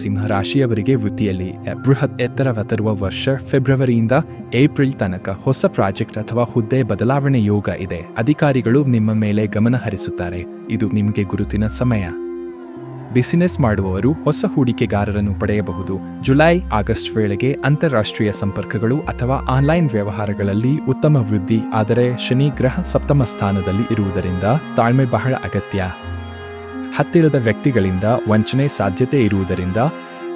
ಸಿಂಹ ರಾಶಿಯವರಿಗೆ ವೃತ್ತಿಯಲ್ಲಿ ಬೃಹತ್ ಎತ್ತರ ತರುವ ವರ್ಷ ಫೆಬ್ರವರಿಯಿಂದ ಏಪ್ರಿಲ್ ತನಕ ಹೊಸ ಪ್ರಾಜೆಕ್ಟ್ ಅಥವಾ ಹುದ್ದೆ ಬದಲಾವಣೆ ಯೋಗ ಇದೆ. ಅಧಿಕಾರಿಗಳು ನಿಮ್ಮ ಮೇಲೆ ಗಮನ ಹರಿಸುತ್ತಾರೆ. ಇದು ನಿಮಗೆ ಗುರುತಿನ ಸಮಯ. ಬಿಸಿನೆಸ್ ಮಾಡುವವರು ಹೊಸ ಹೂಡಿಕೆಗಾರರನ್ನು ಪಡೆಯಬಹುದು. ಜುಲೈ ಆಗಸ್ಟ್ ವೇಳೆಗೆ ಅಂತಾರಾಷ್ಟ್ರೀಯ ಸಂಪರ್ಕಗಳು ಅಥವಾ ಆನ್ಲೈನ್ ವ್ಯವಹಾರಗಳಲ್ಲಿ ಉತ್ತಮ ವೃದ್ಧಿ. ಆದರೆ ಶನಿ ಗ್ರಹ ಸಪ್ತಮ ಸ್ಥಾನದಲ್ಲಿ ಇರುವುದರಿಂದ ತಾಳ್ಮೆ ಬಹಳ ಅಗತ್ಯ. ಹತ್ತಿರದ ವ್ಯಕ್ತಿಗಳಿಂದ ವಂಚನೆ ಸಾಧ್ಯತೆ ಇರುವುದರಿಂದ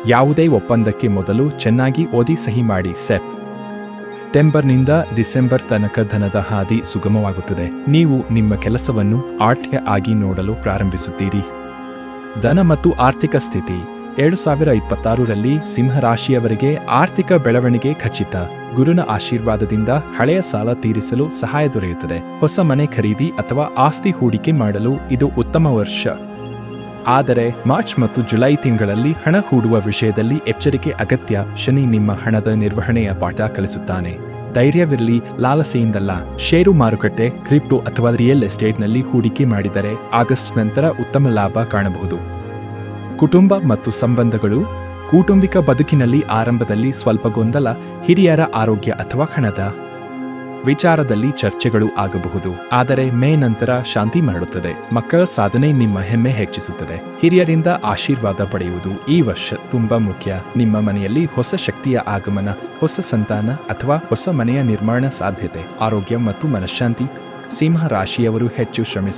ಯಾವುದೇ ಒಪ್ಪಂದಕ್ಕೆ ಮೊದಲು ಚೆನ್ನಾಗಿ ಓದಿ ಸಹಿ ಮಾಡಿ. ಸೆಪ್ಟೆಂಬರ್ನಿಂದ ಡಿಸೆಂಬರ್ ತನಕ ಧನದ ಹಾದಿ ಸುಗಮವಾಗುತ್ತದೆ. ನೀವು ನಿಮ್ಮ ಕೆಲಸವನ್ನು ಆರ್ಥಿಕ ಆಗಿ ನೋಡಲು ಪ್ರಾರಂಭಿಸುತ್ತೀರಿ. ಧನ ಮತ್ತು ಆರ್ಥಿಕ ಸ್ಥಿತಿ 2026ರಲ್ಲಿ ಸಿಂಹರಾಶಿಯವರಿಗೆ ಆರ್ಥಿಕ ಬೆಳವಣಿಗೆ ಖಚಿತ. ಗುರುನ ಆಶೀರ್ವಾದದಿಂದ ಹಳೆಯ ಸಾಲ ತೀರಿಸಲು ಸಹಾಯ ದೊರೆಯುತ್ತದೆ. ಹೊಸ ಮನೆ ಖರೀದಿ ಅಥವಾ ಆಸ್ತಿ ಹೂಡಿಕೆ ಮಾಡಲು ಇದು ಉತ್ತಮ ವರ್ಷ. ಆದರೆ ಮಾರ್ಚ್ ಮತ್ತು ಜುಲೈ ತಿಂಗಳಲ್ಲಿ ಹಣ ಹೂಡುವ ವಿಷಯದಲ್ಲಿ ಎಚ್ಚರಿಕೆ ಅಗತ್ಯ. ಶನಿ ನಿಮ್ಮ ಹಣದ ನಿರ್ವಹಣೆಯ ಪಾಠ ಕಲಿಸುತ್ತಾನೆ. ಧೈರ್ಯವಿರಲಿ, ಲಾಲಸೆಯಿಂದಲ್ಲ. ಷೇರು ಮಾರುಕಟ್ಟೆ, ಕ್ರಿಪ್ಟೋ ಅಥವಾ ರಿಯಲ್ ಎಸ್ಟೇಟ್ನಲ್ಲಿ ಹೂಡಿಕೆ ಮಾಡಿದರೆ ಆಗಸ್ಟ್ ನಂತರ ಉತ್ತಮ ಲಾಭ ಕಾಣಬಹುದು. ಕುಟುಂಬ ಮತ್ತು ಸಂಬಂಧಗಳು. ಕೌಟುಂಬಿಕ ಬದುಕಿನಲ್ಲಿ ಆರಂಭದಲ್ಲಿ ಸ್ವಲ್ಪ ಗೊಂದಲ. ಹಿರಿಯರ ಆರೋಗ್ಯ ಅಥವಾ ಹಣದ ವಿಚಾರದಲ್ಲಿ ಚರ್ಚೆಗಳು ಆಗಬಹುದು. ಆದರೆ ಮೇ ನಂತರ ಶಾಂತಿ ಮಾಡುತ್ತದೆ. ಮಕ್ಕಳ ಸಾಧನೆ ನಿಮ್ಮ ಹೆಮ್ಮೆ ಹೆಚ್ಚಿಸುತ್ತದೆ. ಹಿರಿಯರಿಂದ ಆಶೀರ್ವಾದ ಪಡೆಯುವುದು ಈ ವರ್ಷ ತುಂಬಾ ಮುಖ್ಯ. ನಿಮ್ಮ ಮನೆಯಲ್ಲಿ ಹೊಸ ಶಕ್ತಿಯ ಆಗಮನ, ಹೊಸ ಸಂತಾನ ಅಥವಾ ಹೊಸ ಮನೆಯ ನಿರ್ಮಾಣ ಸಾಧ್ಯತೆ. ಆರೋಗ್ಯ ಮತ್ತು ಮನಃಶಾಂತಿ. ಸಿಂಹ ರಾಶಿಯವರು ಹೆಚ್ಚು ಶ್ರಮಿಸಿ